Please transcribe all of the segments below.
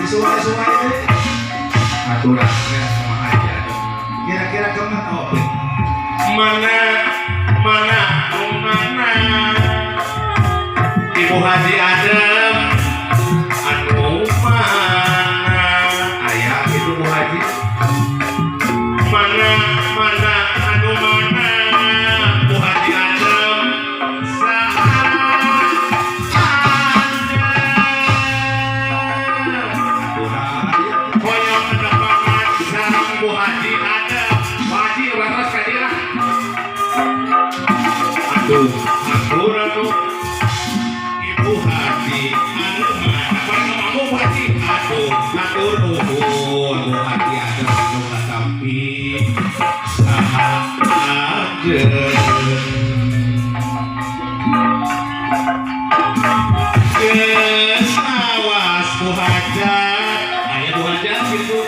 disuai-suai deh. Aturannya sama aja. Kira-kira kamu tahu apa? Mana Ibu Haji Adem anu mana Ayah itu Bu Haji. mana anu mana Bu Haji Adem hoyong nepangan sareng Bu Haji Adem Bu Haji waras ka dia aduh Ibu Haji anu mana mana Bu Haji aduh nuhun Bu Haji Adem anu katampi saha geus awas Bu Hajat aya Bu Hajat gitu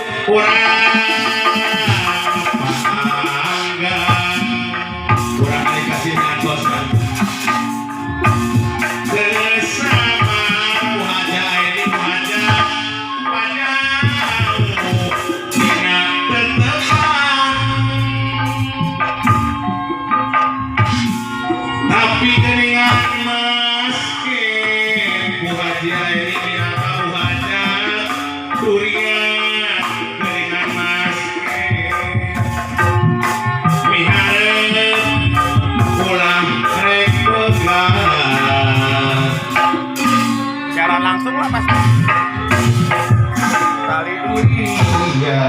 urang dikasih bos kan bersama Bu Hajat ini Bu Hajat padamu dina tetepan tapi geningan maskin Bu Hajat ini minata Bu Hajat durian geningan maskin miharep pulang rek pegang Siaran langsung lah pasti. kali dunia